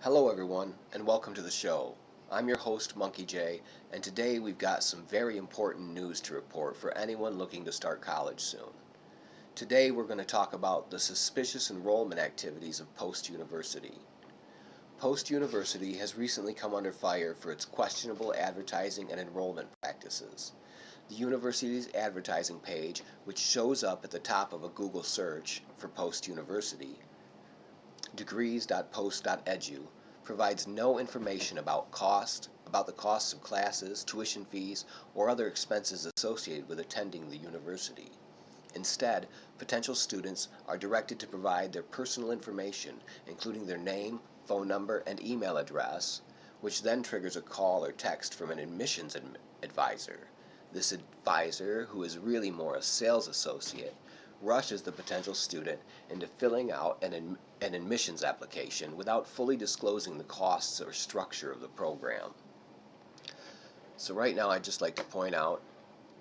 Hello everyone, and welcome to the show. I'm your host, Monkey J, and today we've got some very important news to report for anyone looking to start college soon. Today we're going to talk about the suspicious enrollment activities of Post-University. Post-University has recently come under fire for its questionable advertising and enrollment practices. The university's advertising page, which shows up at the top of a Google search for Post-University, degrees.post.edu, provides no information about the costs of classes, tuition fees, or other expenses associated with attending the university. Instead, potential students are directed to provide their personal information, including their name, phone number, and email address, which then triggers a call or text from an admissions advisor. This advisor, who is really more a sales associate, rushes the potential student into filling out an admissions application without fully disclosing the costs or structure of the program. So right now I'd just like to point out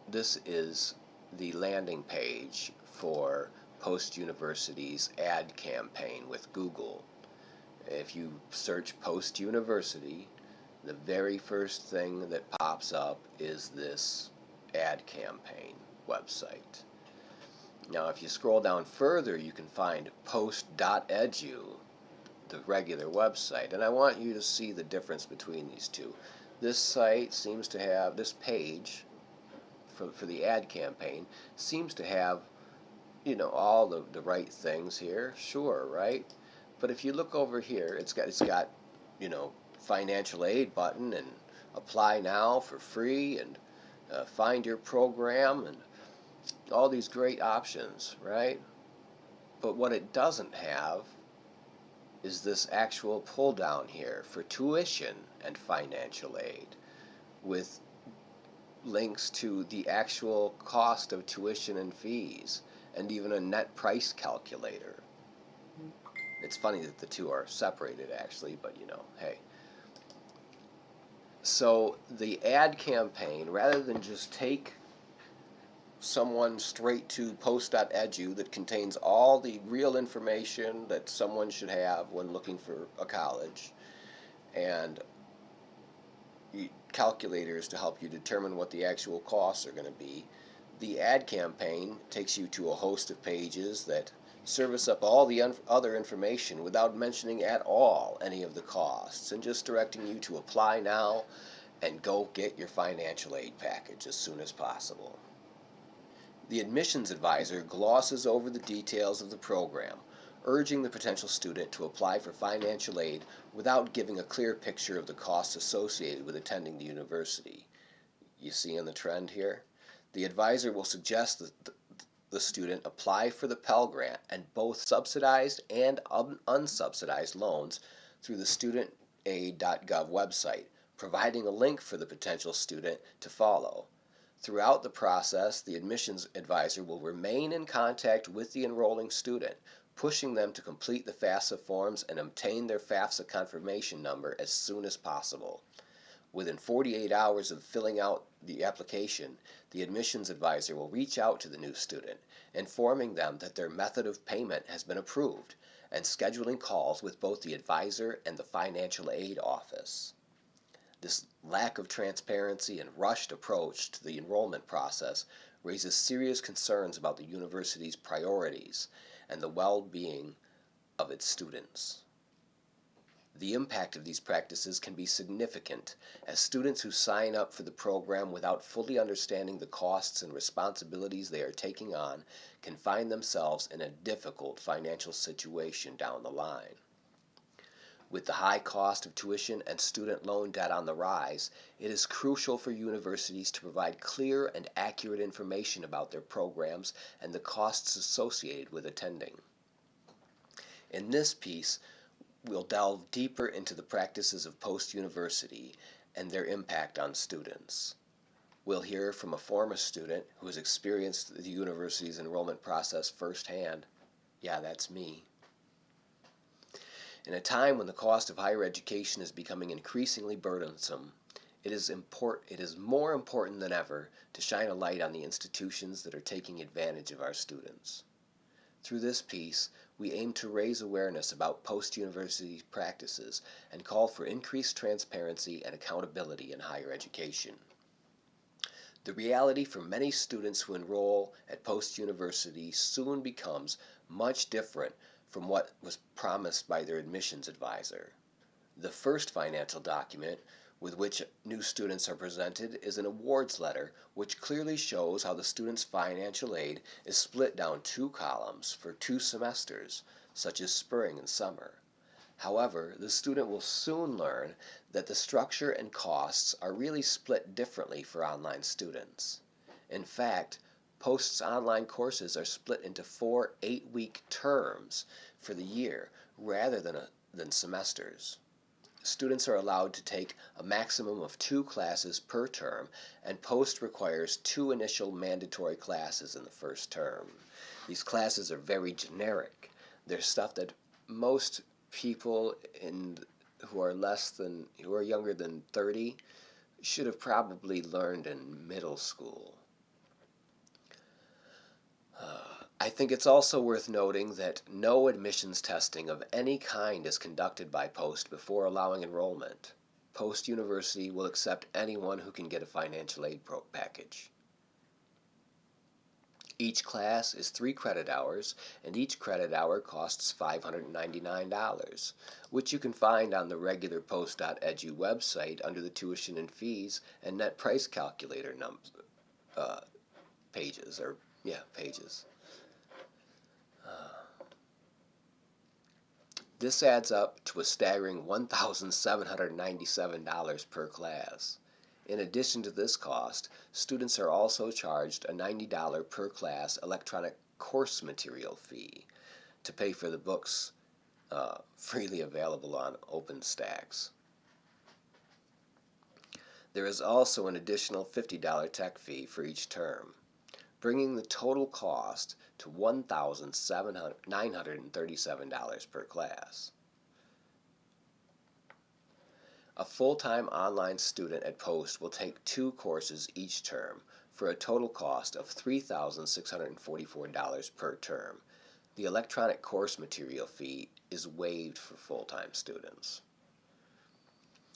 this is the landing page for Post-University's ad campaign with Google. If you search Post-University, the very first thing that pops up is this ad campaign website. Now, if you scroll down further, you can find post.edu, the regular website, and I want you to see the difference between these two. This site seems to have, this page for the ad campaign seems to have, all the right things here, sure, right? But if you look over here, it's got, financial aid button and apply now for free and find your program and all these great options, right? But what it doesn't have is this actual pull down here for tuition and financial aid with links to the actual cost of tuition and fees and even a net price calculator. It's funny that the two are separated actually, but hey. So the ad campaign, rather than just take someone straight to post.edu that contains all the real information that someone should have when looking for a college and calculators to help you determine what the actual costs are going to be, the ad campaign takes you to a host of pages that service up all the other information without mentioning at all any of the costs and just directing you to apply now and go get your financial aid package as soon as possible. The admissions advisor glosses over the details of the program, urging the potential student to apply for financial aid without giving a clear picture of the costs associated with attending the university. You see in the trend here? The advisor will suggest that the student apply for the Pell Grant and both subsidized and unsubsidized loans through the studentaid.gov website, providing a link for the potential student to follow. Throughout the process, the admissions advisor will remain in contact with the enrolling student, pushing them to complete the FAFSA forms and obtain their FAFSA confirmation number as soon as possible. Within 48 hours of filling out the application, the admissions advisor will reach out to the new student, informing them that their method of payment has been approved, and scheduling calls with both the advisor and the financial aid office. This lack of transparency and rushed approach to the enrollment process raises serious concerns about the university's priorities and the well-being of its students. The impact of these practices can be significant, as students who sign up for the program without fully understanding the costs and responsibilities they are taking on can find themselves in a difficult financial situation down the line. With the high cost of tuition and student loan debt on the rise, it is crucial for universities to provide clear and accurate information about their programs and the costs associated with attending. In this piece, we'll delve deeper into the practices of Post-University and their impact on students. We'll hear from a former student who has experienced the university's enrollment process firsthand. Yeah, that's me. In a time when the cost of higher education is becoming increasingly burdensome, it is more important than ever to shine a light on the institutions that are taking advantage of our students. Through this piece, we aim to raise awareness about post-university practices and call for increased transparency and accountability in higher education. The reality for many students who enroll at post-university soon becomes much different from what was promised by their admissions advisor. The first financial document with which new students are presented is an awards letter, which clearly shows how the student's financial aid is split down 2 columns for 2 semesters, such as spring and summer. However, the student will soon learn that the structure and costs are really split differently for online students. In fact, Post's online courses are split into 4 8-week terms for the year rather than semesters. Students are allowed to take a maximum of 2 classes per term, and Post requires 2 initial mandatory classes in the first term. These classes are very generic. They're stuff that most people who are younger than 30 should have probably learned in middle school. I think it's also worth noting that no admissions testing of any kind is conducted by Post before allowing enrollment. Post University will accept anyone who can get a financial aid package. Each class is 3 credit hours, and each credit hour costs $599, which you can find on the regular post.edu website under the tuition and fees and net price calculator pages. This adds up to a staggering $1,797 per class. In addition to this cost, students are also charged a $90 per class electronic course material fee to pay for the books freely available on OpenStax. There is also an additional $50 tech fee for each term, bringing the total cost to $1,937 per class. A full-time online student at Post will take 2 courses each term for a total cost of $3,644 per term. The electronic course material fee is waived for full-time students.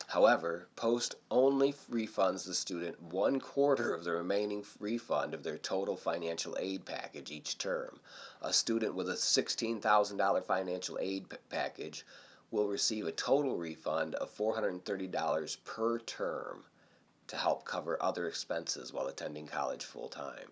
However, Post only refunds the student 1/4 of the remaining refund of their total financial aid package each term. A student with a $16,000 financial aid package will receive a total refund of $430 per term to help cover other expenses while attending college full-time.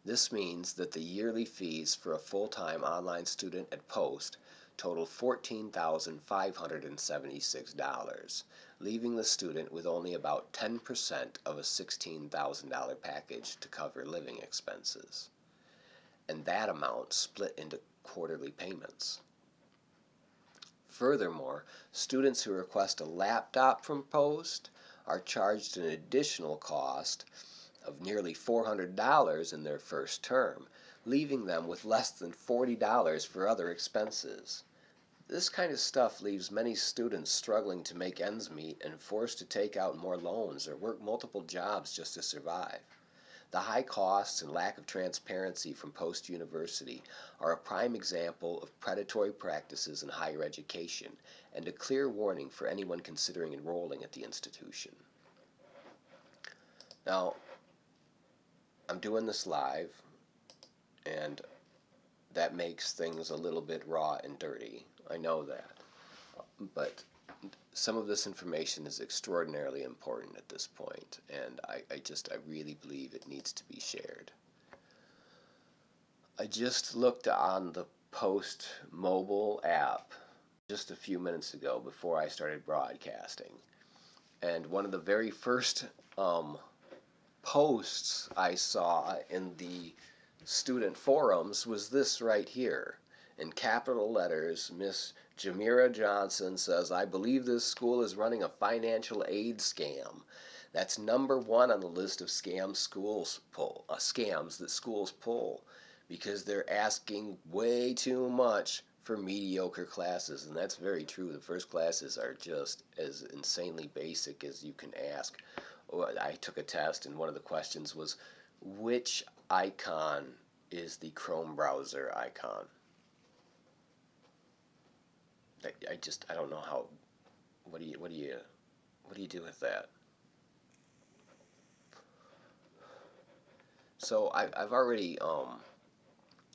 This means that the yearly fees for a full-time online student at Post total $14,576, leaving the student with only about 10% of a $16,000 package to cover living expenses, and that amount split into quarterly payments. Furthermore, students who request a laptop from Post are charged an additional cost of nearly $400 in their first term, leaving them with less than $40 for other expenses. This kind of stuff leaves many students struggling to make ends meet and forced to take out more loans or work multiple jobs just to survive. The high costs and lack of transparency from Post University are a prime example of predatory practices in higher education and a clear warning for anyone considering enrolling at the institution. Now, I'm doing this live, and that makes things a little bit raw and dirty. I know that. But some of this information is extraordinarily important at this point, and I really believe it needs to be shared. I just looked on the Post mobile app just a few minutes ago before I started broadcasting, and one of the very first posts I saw in the student forums was this right here. In capital letters, Miss Jamira Johnson says, "I believe this school is running a financial aid scam." That's number 1 on the list of scams that schools pull, because they're asking way too much for mediocre classes, and that's very true. The first classes are just as insanely basic as you can ask. I took a test, and one of the questions was, which icon is the Chrome browser icon? I don't know how. What do you do with that? So I've already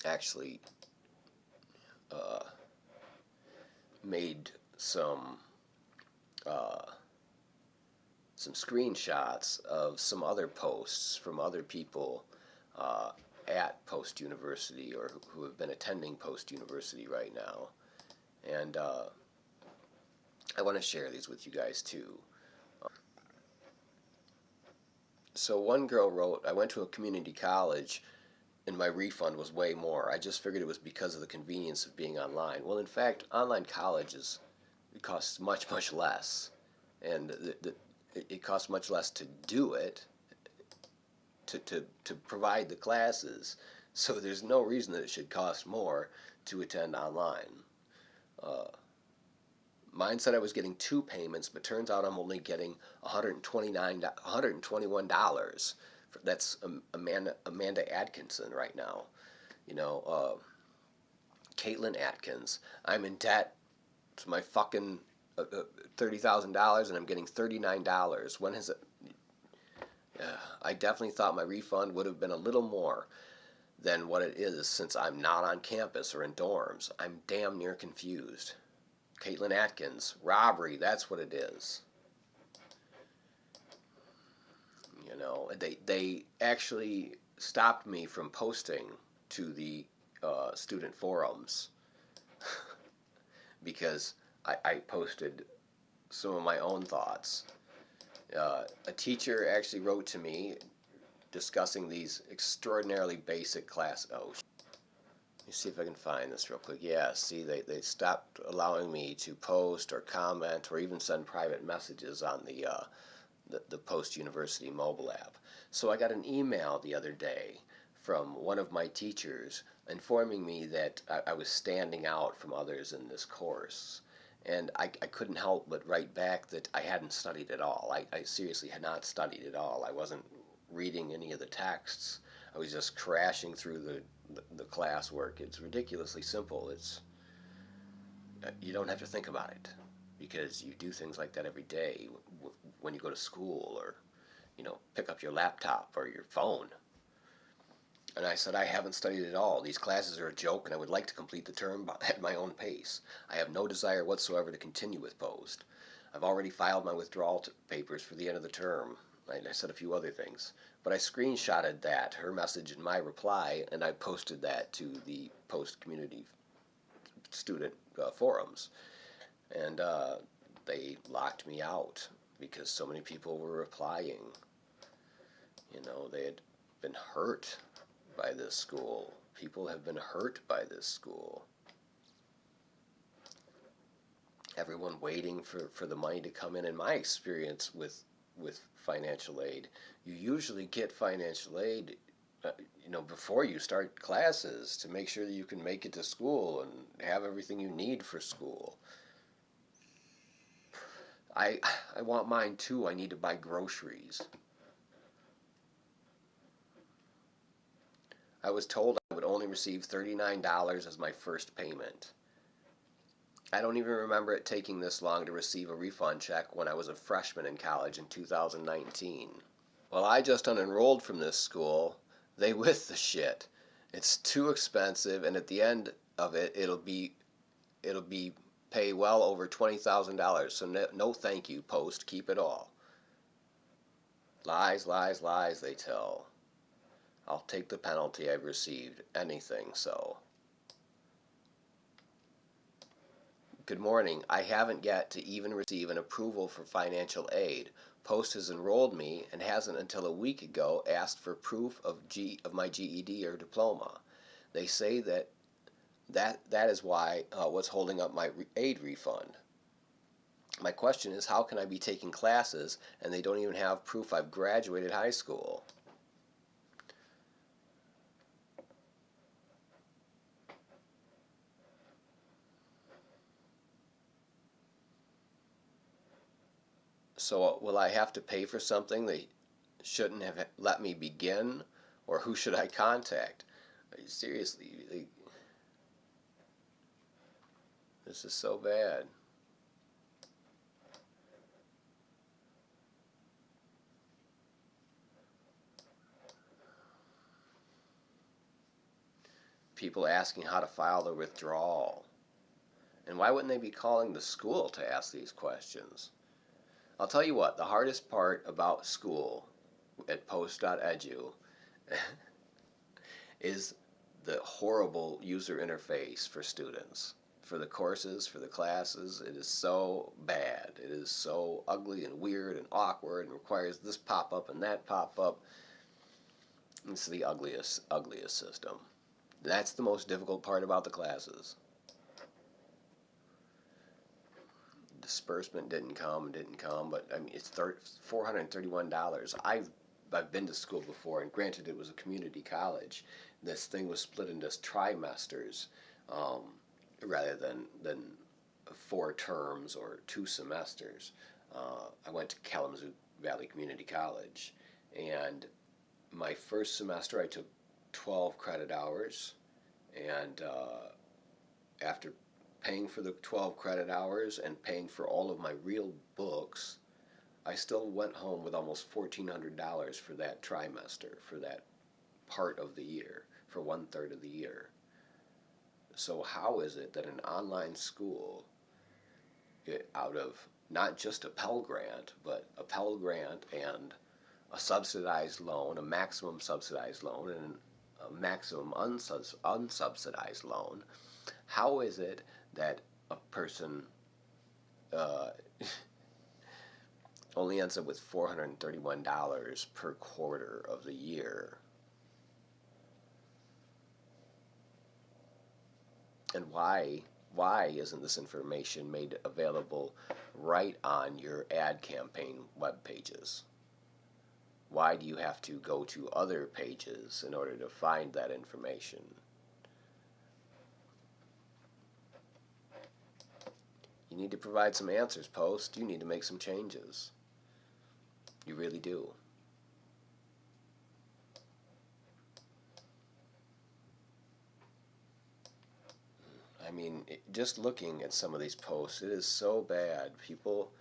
actually uh, made uh, some screenshots of some other posts from other people uh, at Post University or who have been attending Post University right now, and I want to share these with you guys too. So one girl wrote, "I went to a community college and my refund was way more. I just figured it was because of the convenience of being online." Well, in fact, online colleges, it costs much less, and it costs much less to do it, to provide the classes. So there's no reason that it should cost more to attend online. Uh, Mine said I was getting two payments, but turns out I'm only getting $121. That's Amanda Atkinson right now. You know, Caitlin Atkins. I'm in debt to my fucking $30,000, and I'm getting $39. When has it? I definitely thought my refund would have been a little more than what it is since I'm not on campus or in dorms. I'm damn near confused. Caitlin Atkins, robbery, that's what it is. You know, they actually stopped me from posting to the student forums because I posted some of my own thoughts. A teacher actually wrote to me discussing these extraordinarily basic class. Oh, let me see if I can find this real quick. Yeah, see, they stopped allowing me to post or comment or even send private messages on the Post University mobile app. So I got an email the other day from one of my teachers informing me that I was standing out from others in this course. And I couldn't help but write back that I hadn't studied at all. I seriously had not studied at all. I wasn't reading any of the texts. I was just crashing through the classwork. It's ridiculously simple. It's You don't have to think about it because you do things like that every day when you go to school or pick up your laptop or your phone. And I said, I haven't studied at all. These classes are a joke, and I would like to complete the term at my own pace. I have no desire whatsoever to continue with Post. I've already filed my withdrawal papers for the end of the term. I said a few other things. But I screenshotted that, her message and my reply, and I posted that to the Post community student forums. And they locked me out because so many people were replying. They had been hurt by this school. People have been hurt by this school. Everyone waiting for the money to come in. In my experience with financial aid, you usually get financial aid before you start classes to make sure that you can make it to school and have everything you need for school. I want mine too. I need to buy groceries. I was told I would only receive $39 as my first payment. I don't even remember it taking this long to receive a refund check when I was a freshman in college in 2019. Well, I just unenrolled from this school. They with the shit. It's too expensive, and at the end of it, it'll be pay well over $20,000. So no, thank you, Post. Keep it all. Lies, lies, lies. They tell. I'll take the penalty I've received. Anything so. Good morning. I haven't yet to even receive an approval for financial aid. Post has enrolled me and hasn't until a week ago asked for proof of my GED or diploma. They say that is why what's holding up my aid refund. My question is, how can I be taking classes and they don't even have proof I've graduated high school? So will I have to pay for something they shouldn't have let me begin, or who should I contact? Seriously, This is so bad. People asking how to file their withdrawal. And why wouldn't they be calling the school to ask these questions? I'll tell you what, the hardest part about school at post.edu is the horrible user interface for students. For the courses, for the classes, it is so bad. It is so ugly and weird and awkward and requires this pop-up and that pop-up. It's the ugliest system. That's the most difficult part about the classes. Disbursement didn't come, but I mean it's $431. I've been to school before, and granted it was a community college. This thing was split into trimesters, um, rather than 4 terms or 2 semesters. I went to Kalamazoo Valley Community College, and my first semester I took 12 credit hours, and after paying for the 12 credit hours and paying for all of my real books, I still went home with almost $1,400 for that trimester, for that part of the year, for 1/3 of the year. So how is it that an online school, out of not just a Pell Grant, but a Pell Grant and a subsidized loan, a maximum subsidized loan, and a maximum unsubsidized loan, how is it that a person uh, only ends up with $431 per quarter of the year? And why isn't this information made available right on your ad campaign web pages? Why do you have to go to other pages in order to find that information? You need to provide some answers, Post. You need to make some changes. You really do. I mean, just looking at some of these posts, it is so bad. People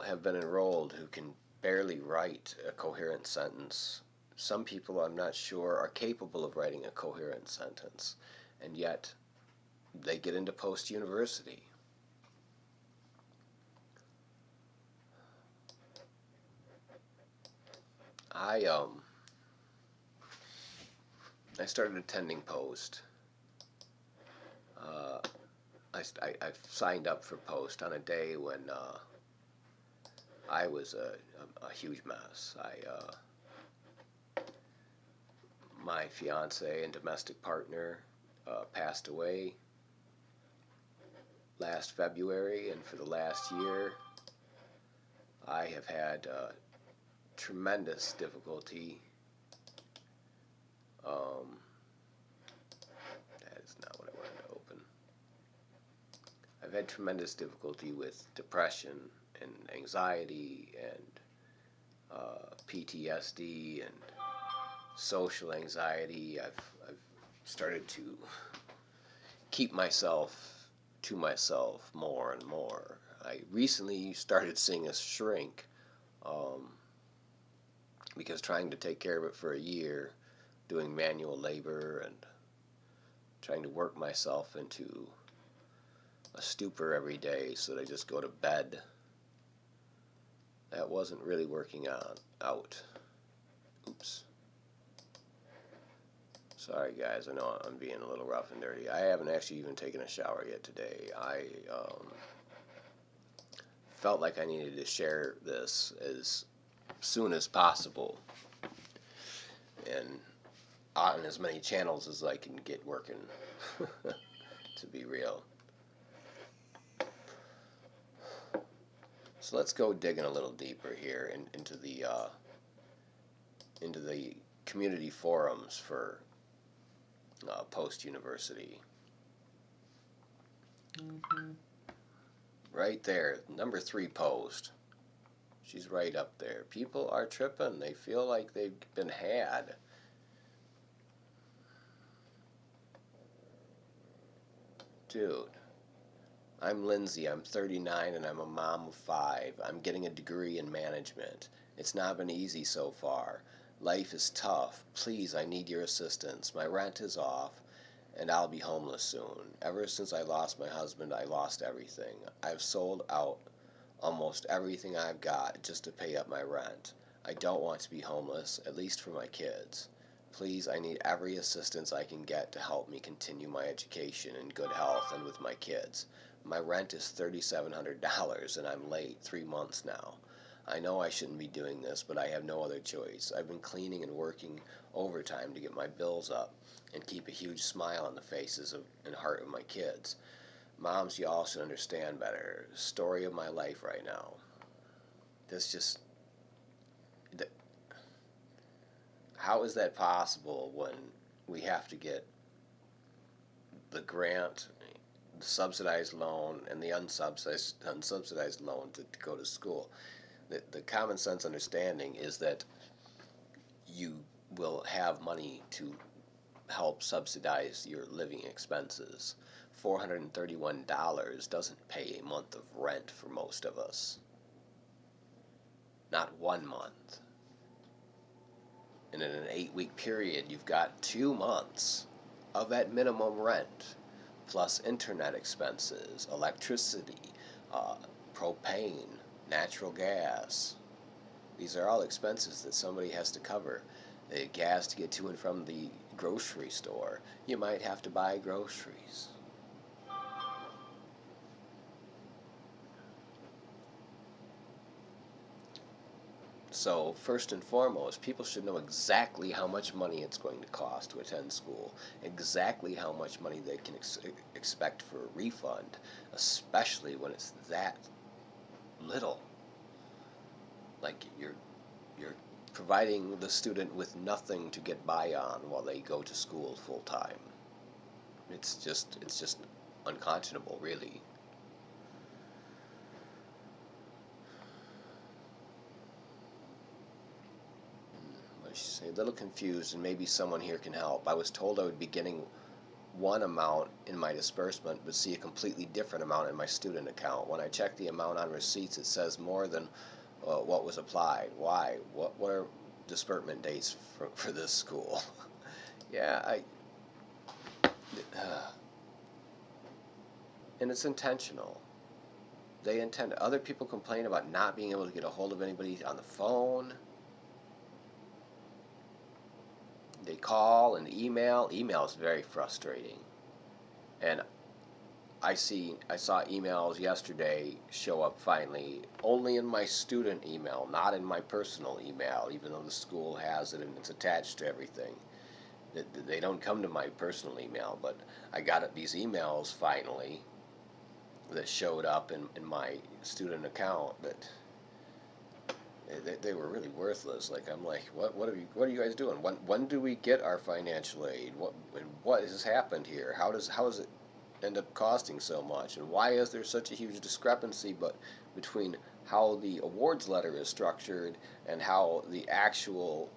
have been enrolled who can barely write a coherent sentence. Some people, I'm not sure, are capable of writing a coherent sentence, and yet they get into post-university. I started attending Post. Uh, I signed up for Post on a day when I was a huge mess. My fiance and domestic partner passed away last February, and for the last year, I have had tremendous difficulty. That is not what I wanted to open. I've had tremendous difficulty with depression and anxiety and PTSD and social anxiety. I've started to keep myself to myself more and more. I recently started seeing a shrink, um, because trying to take care of it for a year, doing manual labor and trying to work myself into a stupor every day so that I just go to bed, that wasn't really working out. Oops. Sorry guys, I know I'm being a little rough and dirty. I haven't actually even taken a shower yet today. I felt like I needed to share this as soon as possible and on as many channels as I can get working, to be real. So let's go digging a little deeper here into the community forums for post-university. Right there, number 3 post. She's right up there. People are tripping. They feel like they've been had. Dude, I'm Lindsay, I'm 39 and I'm a mom of five. I'm getting a degree in management. It's not been easy so far. Life is tough. Please, I need your assistance. My rent is off and I'll be homeless soon. Ever since I lost my husband, I lost everything. I've sold out almost everything I've got just to pay up my rent. I don't want to be homeless, at least for my kids. Please, I need every assistance I can get to help me continue my education in good health and with my kids. My rent is $3,700 and I'm late 3 months now. I know I shouldn't be doing this, but I have no other choice. I've been cleaning and working overtime to get my bills up and keep a huge smile on the faces and heart of my kids. Moms, you all should understand better. Story of my life right now. This just. How is that possible when we have to get the grant, the subsidized loan, and the unsubsidized loan to go to school? The common sense understanding is that you will have money to help subsidize your living expenses. $431 doesn't pay a month of rent for most of us. Not 1 month. And in an 8-week period, you've got 2 months of that minimum rent, plus internet expenses, electricity, propane, natural gas. These are all expenses that somebody has to cover. The gas to get to and from the grocery store. You might have to buy groceries. So, first and foremost, people should know exactly how much money it's going to cost to attend school, exactly how much money they can expect for a refund, especially when it's that little. Like you're providing the student with nothing to get by on while they go to school full time. It's just unconscionable, really. She's a little confused, and maybe someone here can help. I was told I would be getting one amount in my disbursement, but see a completely different amount in my student account. When I check the amount on receipts, it says more than what was applied. Why? What are disbursement dates for this school? Yeah, and it's intentional. They intend. Other people complain about not being able to get a hold of anybody on the phone. They call and email. Email is very frustrating. And I saw emails yesterday show up finally only in my student email, not in my personal email, even though the school has it and it's attached to everything. They don't come to my personal email, but I got these emails finally that showed up in my student account that they were really worthless. Like I'm like, what are you guys doing? When do we get our financial aid? What has happened here? How does it end up costing so much? And why is there such a huge discrepancy between how the awards letter is structured and how the actual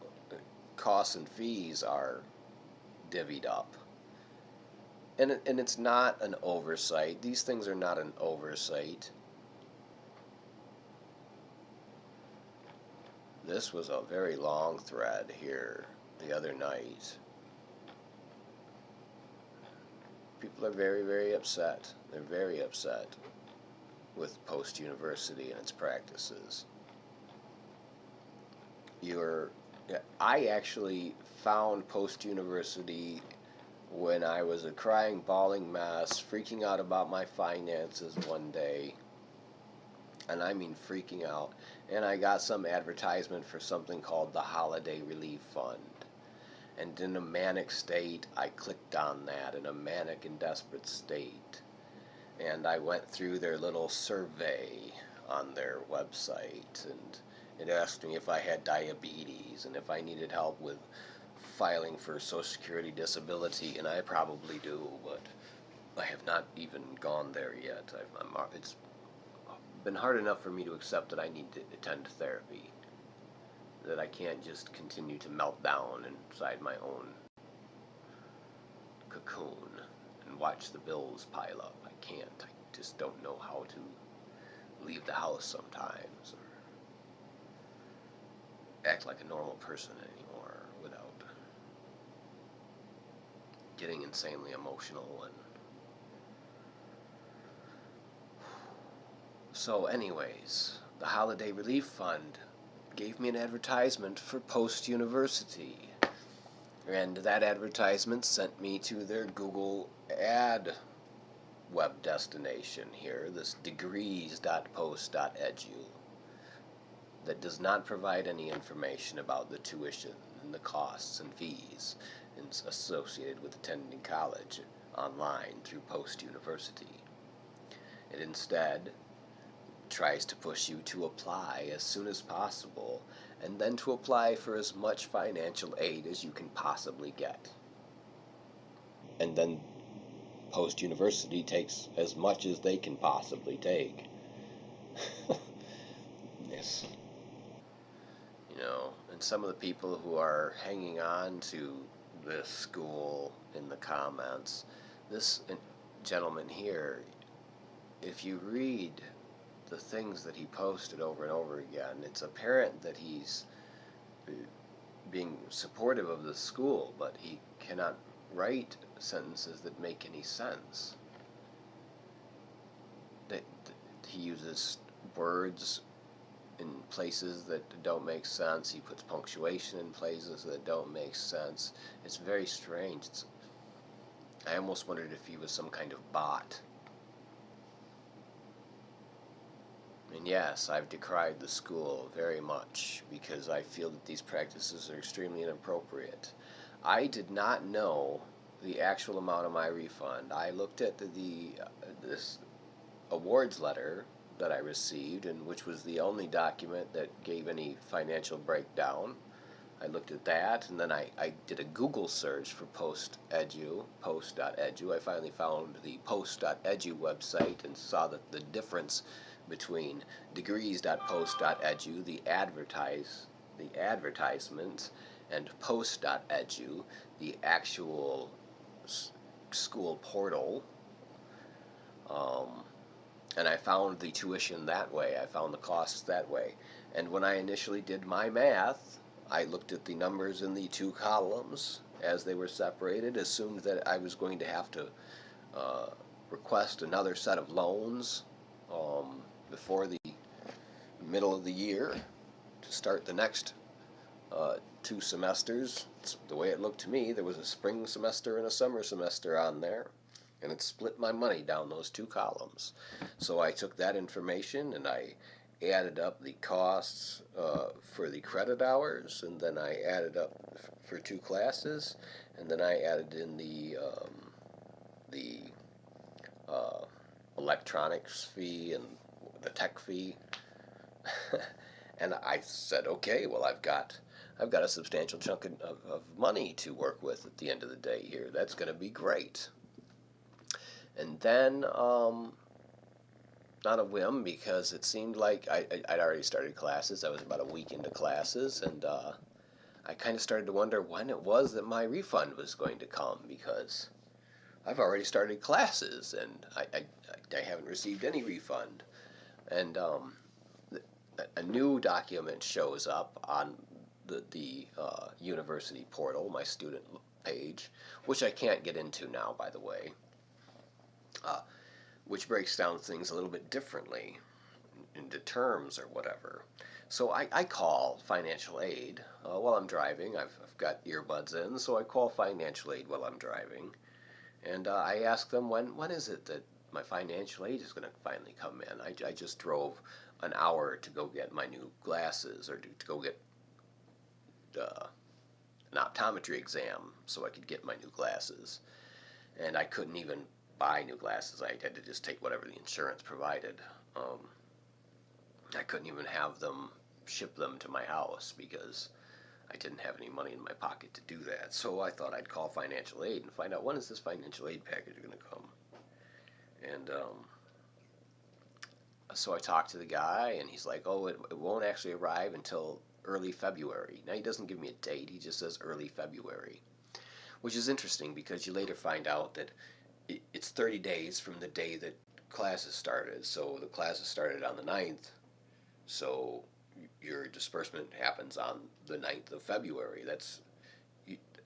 costs and fees are divvied up? And it's not an oversight. These things are not an oversight. This was a very long thread here the other night. People are very, very upset. They're very upset with post-university and its practices. I actually found post-university when I was a crying, bawling mess, freaking out about my finances one day. And I mean freaking out. And I got some advertisement for something called the Holiday Relief Fund. And in a manic state, I clicked on that in a manic and desperate state. And I went through their little survey on their website, and it asked me if I had diabetes and if I needed help with filing for Social Security disability, and I probably do, but I have not even gone there yet. It's been hard enough for me to accept that I need to attend therapy, that I can't just continue to melt down inside my own cocoon and watch the bills pile up. I can't. I just don't know how to leave the house sometimes or act like a normal person anymore without getting insanely emotional. And so anyways, the Holiday Relief Fund gave me an advertisement for post-university, and that advertisement sent me to their Google ad web destination here, this degrees.post.edu, that does not provide any information about the tuition and the costs and fees associated with attending college online through post-university. It instead tries to push you to apply as soon as possible, and then to apply for as much financial aid as you can possibly get. And then post-university takes as much as they can possibly take. Yes. And some of the people who are hanging on to this school in the comments, this gentleman here, if you read the things that he posted over and over again, it's apparent that he's being supportive of the school, but he cannot write sentences that make any sense. That he uses words in places that don't make sense. He puts punctuation in places that don't make sense. It's very strange. I almost wondered if he was some kind of bot. And yes, I've decried the school very much because I feel that these practices are extremely inappropriate. I did not know the actual amount of my refund. I looked at this awards letter that I received, and which was the only document that gave any financial breakdown. I looked at that, and then I did a Google search for post.edu. I finally found the post.edu website and saw that the difference between degrees.post.edu, the advertisements, and post.edu, the actual school portal. And I found the tuition that way. I found the costs that way. And when I initially did my math, I looked at the numbers in the two columns as they were separated, assumed that I was going to have to request another set of loans before the middle of the year to start the next 2 semesters. The way it looked to me, there was a spring semester and a summer semester on there, and it split my money down those 2 columns. So I took that information and I added up the costs for the credit hours, and then I added up for 2 classes, and then I added in the electronics fee and the tech fee. And I said, okay, well, I've got a substantial chunk of money to work with at the end of the day here. That's going to be great. And then, on a whim, because it seemed like I'd already started classes. I was about a week into classes, and I kind of started to wonder when it was that my refund was going to come, because I've already started classes, and I haven't received any refund. And a new document shows up on the university portal, my student page, which I can't get into now, by the way, which breaks down things a little bit differently into terms or whatever. So I call financial aid while I'm driving. I've got earbuds in, so I call financial aid while I'm driving, and I ask them when is it that my financial aid is going to finally come in. I just drove an hour to go get my new glasses, or to go get an optometry exam so I could get my new glasses. And I couldn't even buy new glasses. I had to just take whatever the insurance provided. I couldn't even have them ship them to my house because I didn't have any money in my pocket to do that. So I thought I'd call financial aid and find out when is this financial aid package going to come. And so I talked to the guy, and he's like, oh, it won't actually arrive until early February. Now, he doesn't give me a date. He just says early February, which is interesting because you later find out that it's 30 days from the day that classes started. So the classes started on the 9th. So your disbursement happens on the 9th of February. That's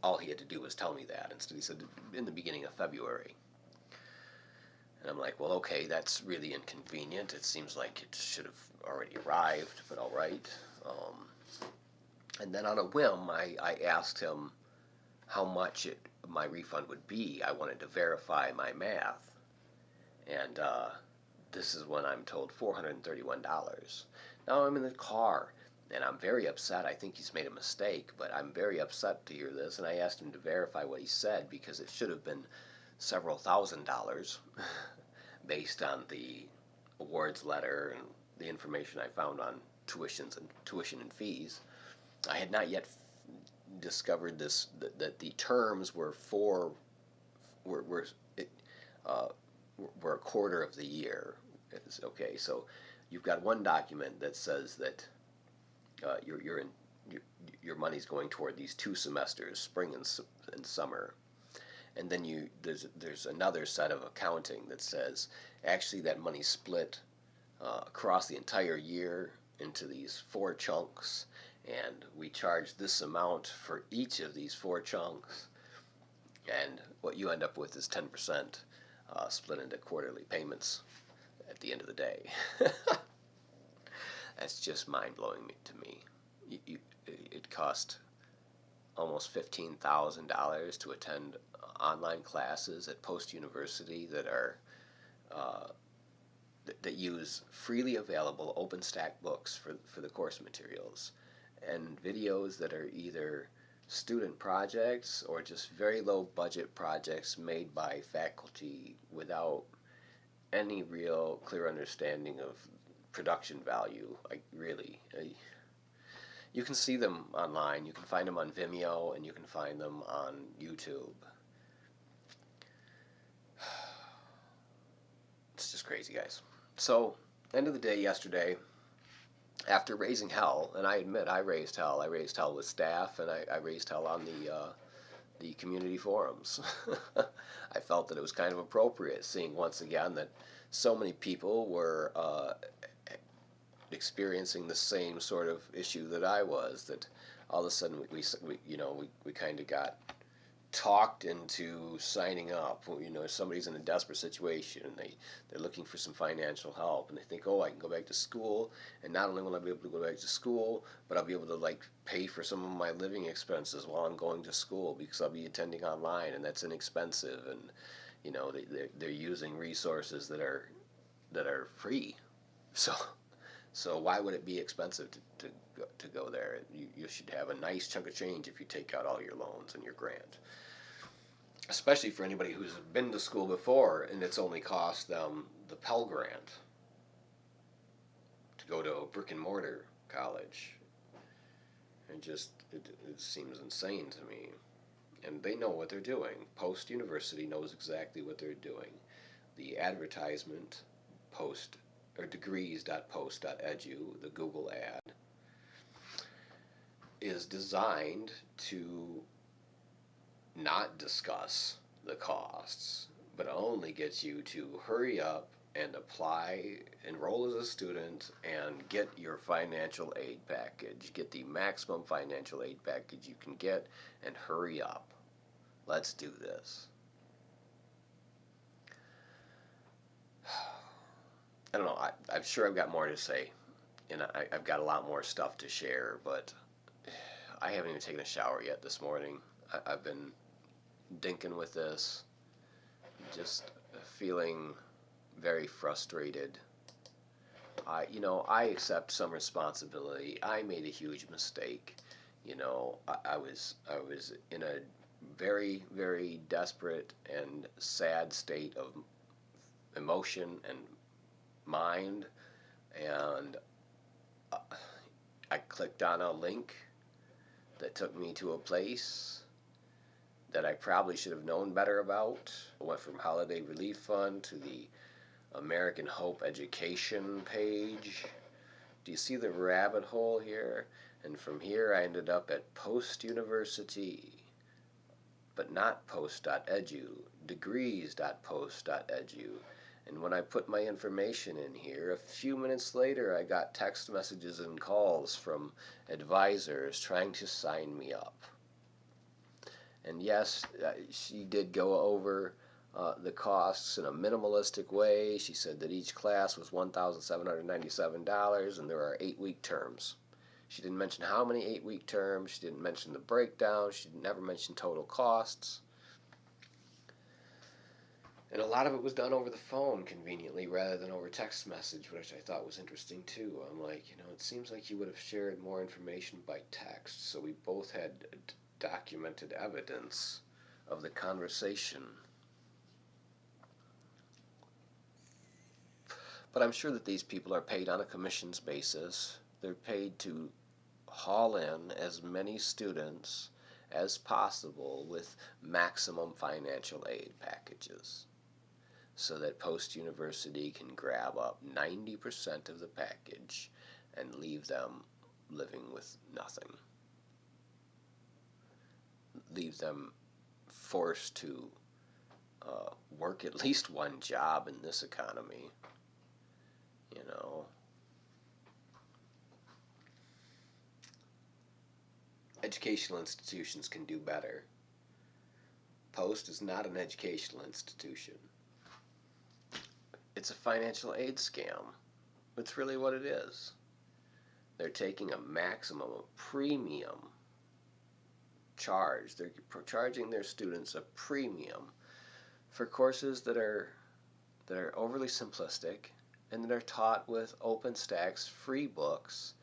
all he had to do was tell me that. Instead, he said in the beginning of February. And I'm like, well, okay, that's really inconvenient. It seems like it should have already arrived, but all right. And then on a whim, I asked him how much my refund would be. I wanted to verify my math. And this is when I'm told $431. Now I'm in the car, and I'm very upset. I think he's made a mistake, but I'm very upset to hear this. And I asked him to verify what he said because it should have been several $1,000s based on the awards letter and the information I found on tuition and fees. I had not yet discovered this that the terms were were uh, were a quarter of the year. Okay, so you've got one document that says that you're in your money's going toward these 2 semesters, spring and summer, and then there's another set of accounting that says actually that money's split across the entire year into these 4 chunks, and we charge this amount for each of these 4 chunks, and what you end up with is 10% split into quarterly payments at the end of the day. That's just mind-blowing to me. It cost almost $15,000 to attend online classes at Post University that are that use freely available OpenStack books for the course materials, and videos that are either student projects or just very low budget projects made by faculty without any real clear understanding of production value. You can see them online. You can find them on Vimeo, and you can find them on YouTube. It's just crazy, guys. So, end of the day yesterday, after raising hell, and I admit I raised hell. I raised hell with staff, and I raised hell on the community forums. I felt that it was kind of appropriate, seeing once again that so many people were experiencing the same sort of issue that I was. That all of a sudden we kind of got talked into signing up. Somebody's in a desperate situation and they're looking for some financial help, and they think, oh, I can go back to school, and not only will I be able to go back to school, but I'll be able to pay for some of my living expenses while I'm going to school because I'll be attending online, and that's inexpensive. And they're using resources that are free. So why would it be expensive to go there? You should have a nice chunk of change if you take out all your loans and your grant. Especially for anybody who's been to school before and it's only cost them the Pell Grant to go to a brick and mortar college. It seems insane to me. And they know what they're doing. Post University knows exactly what they're doing. The advertisement post or degrees.post.edu, the Google ad, is designed to not discuss the costs, but only gets you to hurry up and apply, enroll as a student, and get your financial aid package. Get the maximum financial aid package you can get, and hurry up. Let's do this. I don't know. I'm sure I've got more to say, and I've got a lot more stuff to share, but I haven't even taken a shower yet this morning. I've been dinking with this, just feeling very frustrated. I accept some responsibility. I made a huge mistake. I was in a very, very desperate and sad state of emotion and mind, and I clicked on a link that took me to a place that I probably should have known better about. I went from Holiday Relief Fund to the American Hope Education page. Do you see the rabbit hole here? And from here I ended up at Post University, but not post.edu, degrees.post.edu. And when I put my information in here, a few minutes later I got text messages and calls from advisors trying to sign me up. And yes, she did go over the costs in a minimalistic way. She said that each class was $1,797 and there are 8-week terms. She didn't mention how many 8-week terms. She didn't mention the breakdown. She never mentioned total costs. And a lot of it was done over the phone conveniently rather than over text message, which I thought was interesting too. I'm like, it seems like you would have shared more information by text, so we both had documented evidence of the conversation. But I'm sure that these people are paid on a commissions basis. They're paid to haul in as many students as possible with maximum financial aid packages, so that post-university can grab up 90% of the package and leave them living with nothing. Leave them forced to work at least one job in this economy. Educational institutions can do better. Post is not an educational institution. It's a financial aid scam. That's really what it is. They're taking a maximum of premium charge. They're charging their students a premium for courses that are overly simplistic and that are taught with OpenStack's free books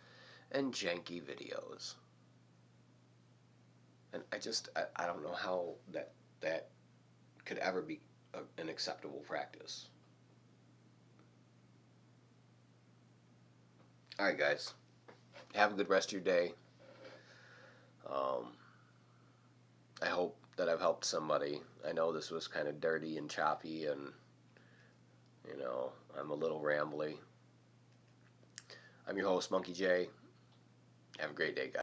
and janky videos. And I don't know how that could ever be an acceptable practice. All right, guys. Have a good rest of your day. I hope that I've helped somebody. I know this was kind of dirty and choppy, and I'm a little rambly. I'm your host, Monkey J. Have a great day, guys.